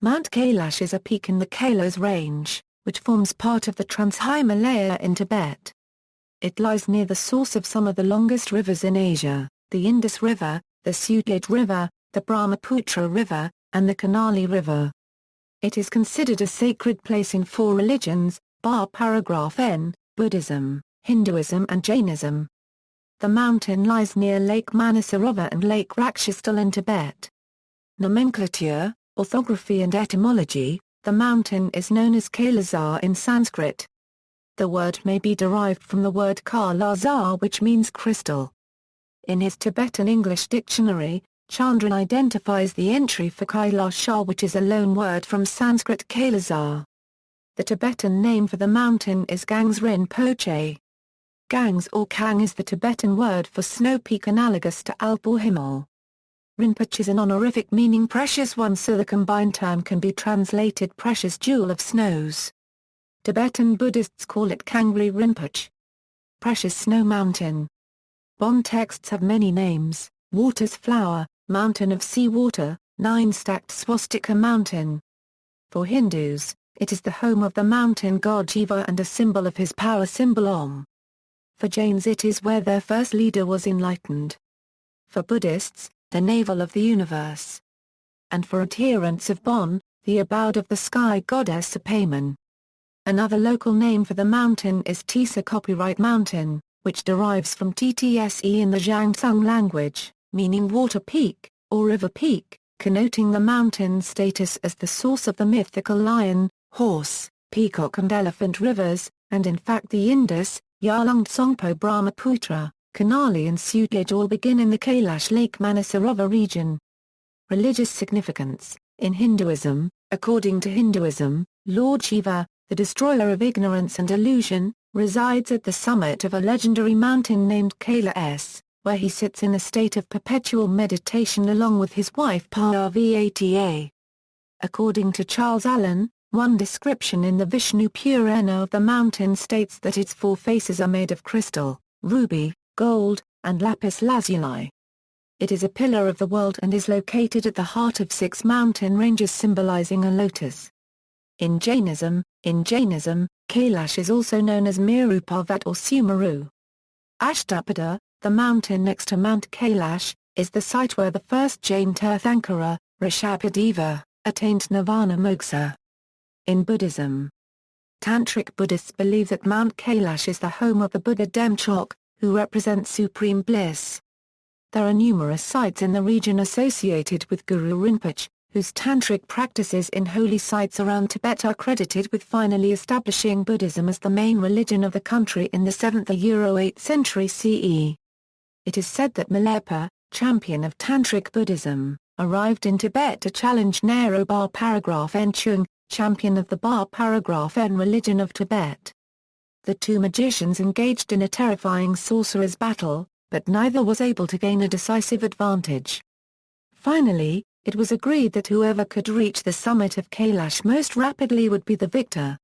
Mount Kailash is a peak in the Kailas Range, which forms part of the Transhimalaya in Tibet. It lies near the source of some of the longest rivers in Asia, the Indus River, the Sutlej River, the Brahmaputra River, and the Karnali River. It is considered a sacred place in four religions, bar paragraph N, Buddhism, Hinduism and Jainism. The mountain lies near Lake Manasarovar and Lake Rakshastal in Tibet. Nomenclature, orthography and etymology. The mountain is known as Kailāsa in Sanskrit. The word may be derived from the word Kailāsa, which means crystal. In his Tibetan English dictionary, Chandran identifies the entry for Kailash, which is a loan word from Sanskrit Kailāsa. The Tibetan name for the mountain is Gangrinboqī. Gangs or Kang is the Tibetan word for snow peak analogous to Alp or Himal. Rinpoche is an honorific meaning precious one, so the combined term can be translated precious jewel of snows. Tibetan Buddhists call it Kangrinboqī, precious snow mountain. Bon texts have many names: water's flower, mountain of sea water, nine-stacked swastika mountain. For Hindus, it is the home of the mountain god Shiva and a symbol of his power symbol Om. For Jains it is where their first leader was enlightened. For Buddhists, the navel of the universe. And for adherents of Bon, the abode of the sky goddess Apaman. Another local name for the mountain is Tisa Copyright Mountain, which derives from TTSE in the Xiangtsung language, meaning water peak, or river peak, connoting the mountain's status as the source of the mythical lion, horse, peacock and elephant rivers, and in fact the Indus, Yarlung Tsongpo Brahmaputra, Karnali and Sutlej all begin in the Kailash Lake Manasarovar region. Religious significance. In Hinduism, according to Hinduism, Lord Shiva, the destroyer of ignorance and illusion, resides at the summit of a legendary mountain named Kailas, where he sits in a state of perpetual meditation along with his wife Parvata. According to Charles Allen, one description in the Vishnu Purana of the mountain states that its four faces are made of crystal, ruby, gold, and lapis lazuli. It is a pillar of the world and is located at the heart of 6 mountain ranges symbolizing a lotus. In Jainism, Kailash is also known as Meru Parvat or Sumeru. Ashtapada, the mountain next to Mount Kailash, is the site where the first Jain Tirthankara, Rishabhadeva, attained nirvana moksha. In Buddhism, Tantric Buddhists believe that Mount Kailash is the home of the Buddha Demchok, who represents supreme bliss. There are numerous sites in the region associated with Guru Rinpoche, whose tantric practices in holy sites around Tibet are credited with finally establishing Buddhism as the main religion of the country in the 7th–8th century CE. It is said that Milarepa, champion of Tantric Buddhism, arrived in Tibet to challenge Naro Bar Paragraph N Chung, champion of the Bar Paragraph N religion of Tibet. The two magicians engaged in a terrifying sorcerer's battle, but neither was able to gain a decisive advantage. Finally, it was agreed that whoever could reach the summit of Kailash most rapidly would be the victor.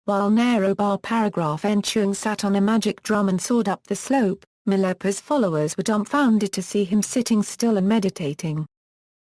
While Naro Bar Paragraph N Chung sat on a magic drum and soared up the slope, Milarepa's followers were dumbfounded to see him sitting still and meditating.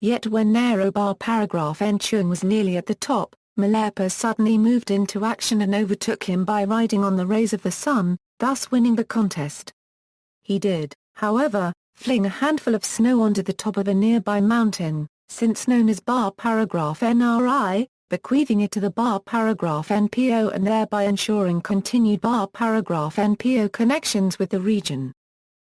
Yet when Naro Bar Paragraph N Chung was nearly at the top, Milarepa suddenly moved into action and overtook him by riding on the rays of the sun, thus winning the contest. He did, however, fling a handful of snow onto the top of a nearby mountain, since known as Bar Paragraph Nri, bequeathing it to the Bar Paragraph Npo and thereby ensuring continued Bar Paragraph Npo connections with the region.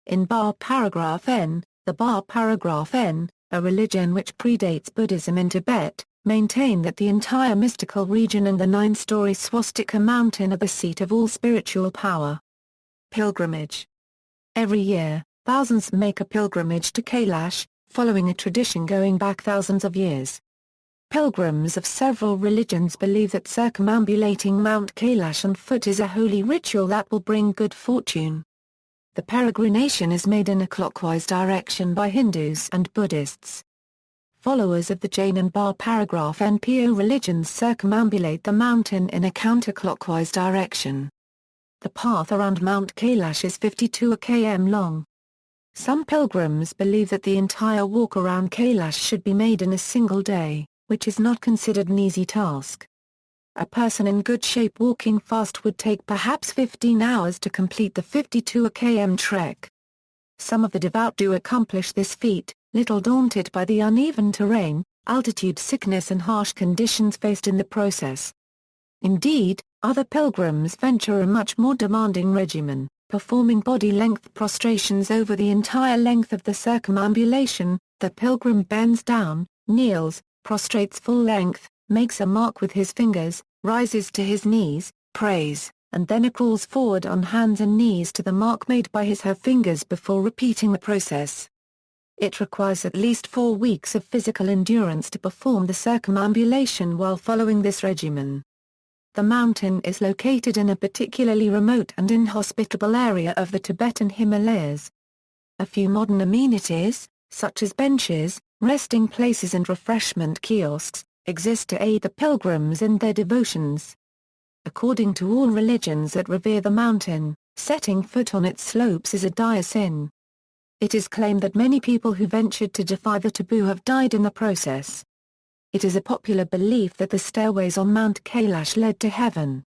In Bar Paragraph N, the Bar Paragraph N, a religion which predates Buddhism in Tibet, maintain that the entire mystical region and the 9-story swastika mountain are the seat of all spiritual power. Pilgrimage. Every year, thousands make a pilgrimage to Kailash, following a tradition going back thousands of years. Pilgrims of several religions believe that circumambulating Mount Kailash on foot is a holy ritual that will bring good fortune. The peregrination is made in a clockwise direction by Hindus and Buddhists. Followers of the Jain and Bar Paragraph Npo religions circumambulate the mountain in a counterclockwise direction. The path around Mount Kailash is 52 km long. Some pilgrims believe that the entire walk around Kailash should be made in a single day, which is not considered an easy task. A person in good shape walking fast would take perhaps 15 hours to complete the 52 km trek. Some of the devout do accomplish this feat, little daunted by the uneven terrain, altitude sickness and harsh conditions faced in the process. Indeed, other pilgrims venture a much more demanding regimen, performing body-length prostrations over the entire length of the circumambulation. The pilgrim bends down, kneels, prostrates full length, makes a mark with his fingers, rises to his knees, prays, and then crawls forward on hands and knees to the mark made by her fingers before repeating the process. It requires at least 4 weeks of physical endurance to perform the circumambulation while following this regimen. The mountain is located in a particularly remote and inhospitable area of the Tibetan Himalayas. A few modern amenities, such as benches, resting places and refreshment kiosks, exist to aid the pilgrims in their devotions. According to all religions that revere the mountain, setting foot on its slopes is a dire sin. It is claimed that many people who ventured to defy the taboo have died in the process. It is a popular belief that the stairways on Mount Kailash led to heaven.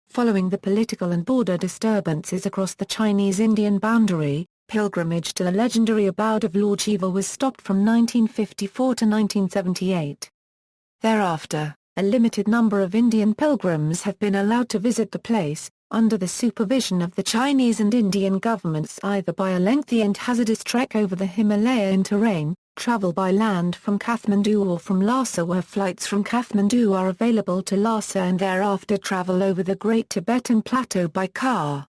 Following the political and border disturbances across the Chinese-Indian boundary, pilgrimage to the legendary abode of Lord Shiva was stopped from 1954 to 1978. Thereafter, a limited number of Indian pilgrims have been allowed to visit the place, under the supervision of the Chinese and Indian governments, either by a lengthy and hazardous trek over the Himalayan terrain, travel by land from Kathmandu, or from Lhasa, where flights from Kathmandu are available to Lhasa, and thereafter travel over the Great Tibetan Plateau by car.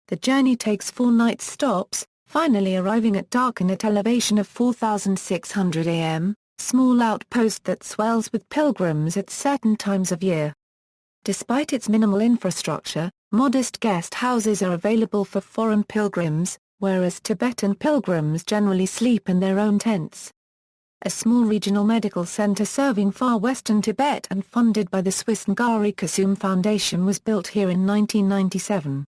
The journey takes 4 night stops, finally arriving at Darkhan at elevation of 4,600 am, small outpost that swells with pilgrims at certain times of year. Despite its minimal infrastructure, modest guest houses are available for foreign pilgrims, whereas Tibetan pilgrims generally sleep in their own tents. A small regional medical center serving far western Tibet and funded by the Swiss Ngari Kasum Foundation was built here in 1997.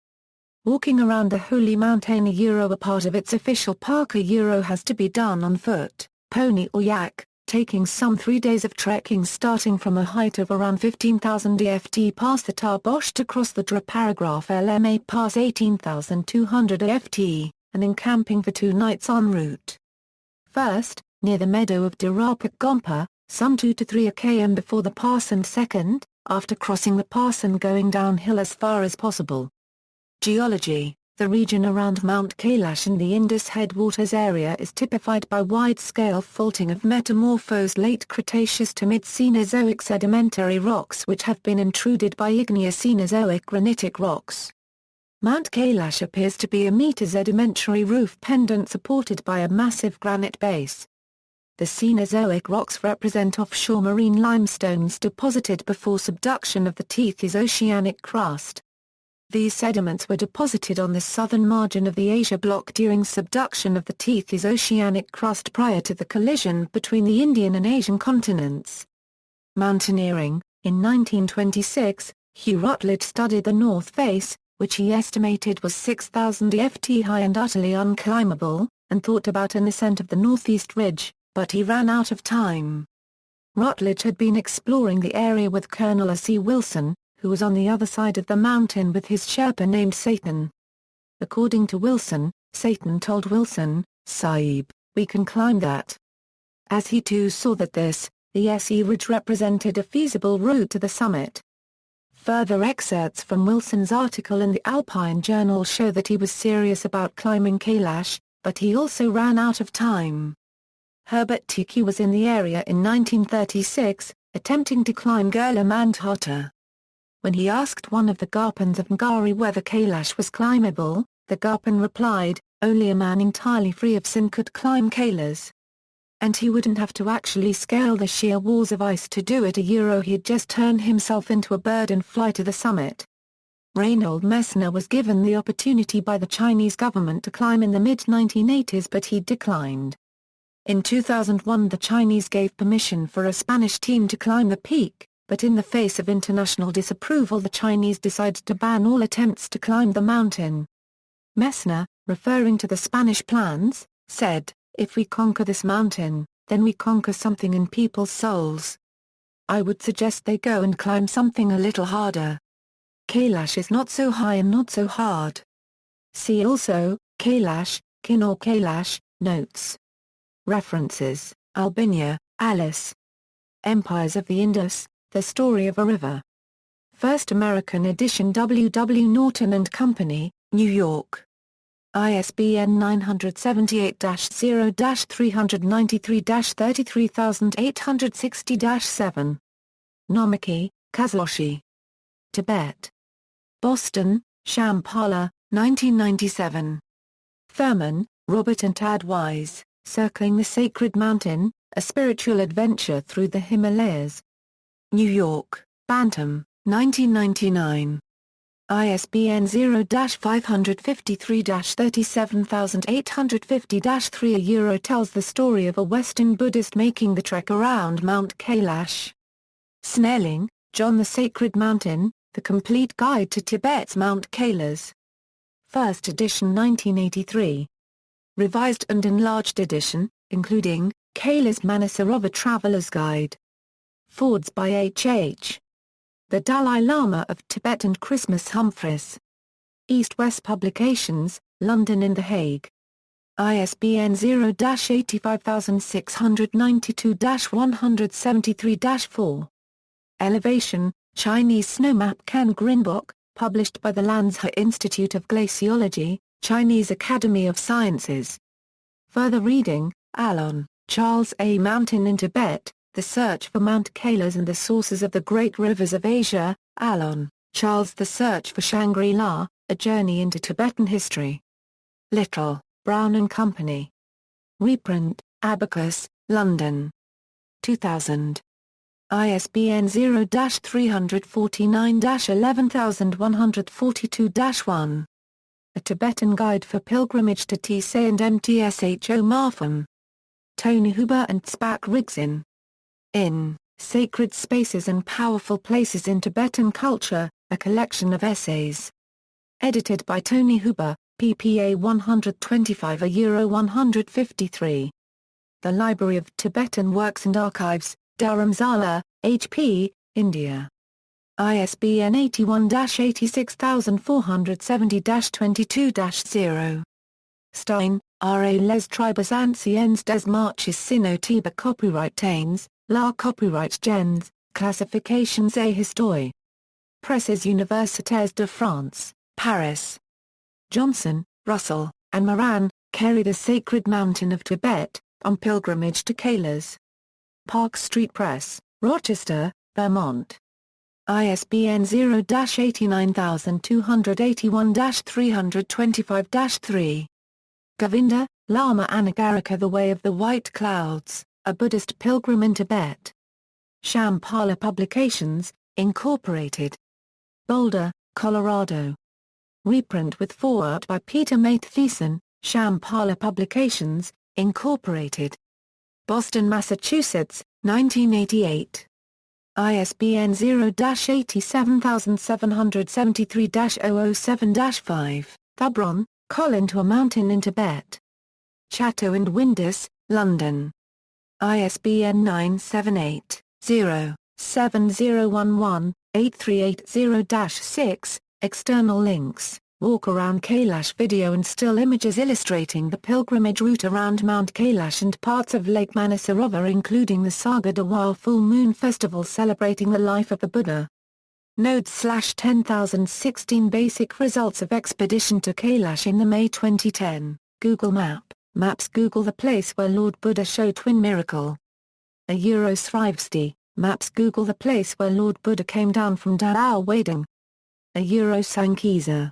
Walking around the holy mountain a part of its official park has to be done on foot, pony or yak, taking some 3 days of trekking starting from a height of around 15,000 ft past the Tarbosh to cross the Draparagraph LMA Pass 18,200 ft, and encamping for 2 nights en route. First, near the meadow of Dirapak Gompa, some 2 to 3 km before the pass, and second, after crossing the pass and going downhill as far as possible. Geology. The region around Mount Kailash and the Indus headwaters area is typified by wide-scale faulting of metamorphosed late Cretaceous to mid-Cenozoic sedimentary rocks which have been intruded by igneous Cenozoic granitic rocks. Mount Kailash appears to be a meter-sedimentary roof pendant supported by a massive granite base. The Cenozoic rocks represent offshore marine limestones deposited before subduction of the Tethys oceanic crust. These sediments were deposited on the southern margin of the Asia Block during subduction of the Tethys oceanic crust prior to the collision between the Indian and Asian continents. Mountaineering. In 1926, Hugh Rutledge studied the North Face, which he estimated was 6,000 ft high and utterly unclimbable, and thought about an ascent of the Northeast Ridge, but he ran out of time. Rutledge had been exploring the area with Colonel R.C. Wilson, who was on the other side of the mountain with his Sherpa named Satan. According to Wilson, Satan told Wilson, "Sahib, we can climb that." As he too saw that the SE Ridge represented a feasible route to the summit. Further excerpts from Wilson's article in the Alpine Journal show that he was serious about climbing Kailash, but he also ran out of time. Herbert Tiki was in the area in 1936, attempting to climb Gurla Mandhata. When he asked one of the Garpans of Ngari whether Kailash was climbable, the Garpan replied, "Only a man entirely free of sin could climb Kailas. And he wouldn't have to actually scale the sheer walls of ice to do it. He'd just turn himself into a bird and fly to the summit." Reinhold Messner was given the opportunity by the Chinese government to climb in the mid-1980s, but he declined. In 2001 the Chinese gave permission for a Spanish team to climb the peak, but in the face of international disapproval the Chinese decided to ban all attempts to climb the mountain. Messner, referring to the Spanish plans, said, "If we conquer this mountain, then we conquer something in people's souls, I would suggest they go and climb something a little harder. Kailash is not so high and not so hard. See also, Kailash, Kin or Kailash, Notes. References, Albinia, Alice. Empires of the Indus, The Story of a River. First American edition W. W. Norton and Company, New York. ISBN 978-0-393-33860-7. Namaki, Kazoshi. Tibet. Boston, Shambhala, 1997. Thurman, Robert and Tad Wise, Circling the Sacred Mountain, A Spiritual Adventure Through the Himalayas. New York, Bantam, 1999. ISBN 0-553-37850-3 Euro tells the story of a Western Buddhist making the trek around Mount Kailash. Snelling, John. The Sacred Mountain, The Complete Guide to Tibet's Mount Kailas. First edition 1983. Revised and enlarged edition, including, Kailas Manasarovar Traveler's Guide. Fords by H.H. The Dalai Lama of Tibet and Christmas Humphreys. East-West Publications, London and The Hague. ISBN 0-85692-173-4. Elevation, Chinese Snow Map Kangrinboqê, published by the Lanzhou Institute of Glaciology, Chinese Academy of Sciences. Further reading, Allon, Charles A. Mountain in Tibet, The Search for Mount Kailas and the Sources of the Great Rivers of Asia, Allon, Charles. The Search for Shangri-La, A Journey into Tibetan History. Little, Brown and Company. Reprint, Abacus, London. 2000. ISBN 0-349-11142-1. A Tibetan Guide for Pilgrimage to Tsay and Mtsho Marpham. Tony Huber and Spak Rigzin. In Sacred Spaces and Powerful Places in Tibetan Culture, a collection of essays. Edited by Tony Huber, ppA 125 Euro 153. The Library of Tibetan Works and Archives, Dharamsala, HP, India. ISBN 81-86470-22-0. Stein, R. A. Les Tribus Anciennes des Marches Sino-Tibet Copyright La Copyright Gens, Classifications et Histoire. Presses Universitaires de France, Paris. Johnson, Russell, and Moran, Kerry. The Sacred Mountain of Tibet, On Pilgrimage to Kailas. Park Street Press, Rochester, Vermont. ISBN 0-89281-325-3. Govinda, Lama Anagarika. The Way of the White Clouds, A Buddhist Pilgrim in Tibet. Shambhala Publications, Incorporated. Boulder, Colorado. Reprint with foreword by Peter Matthiessen, Shambhala Publications, Incorporated. Boston, Massachusetts, 1988. ISBN 0-87773-007-5. Thubron, Colin. To a Mountain in Tibet. Chatto and Windus, London. ISBN 978-0-7011-8380-6. External links, Walk Around Kailash video and still images illustrating the pilgrimage route around Mount Kailash and parts of Lake Manasarovar, including the Saga Dawar Full Moon Festival celebrating the life of the Buddha. Nodes/10,016 Basic results of expedition to Kailash in the May 2010, Google Maps. Google the place where Lord Buddha showed twin miracle. A Euro Shrivesti, Maps. Google the place where Lord Buddha came down from Dao Wading. A Euro Sankeeza.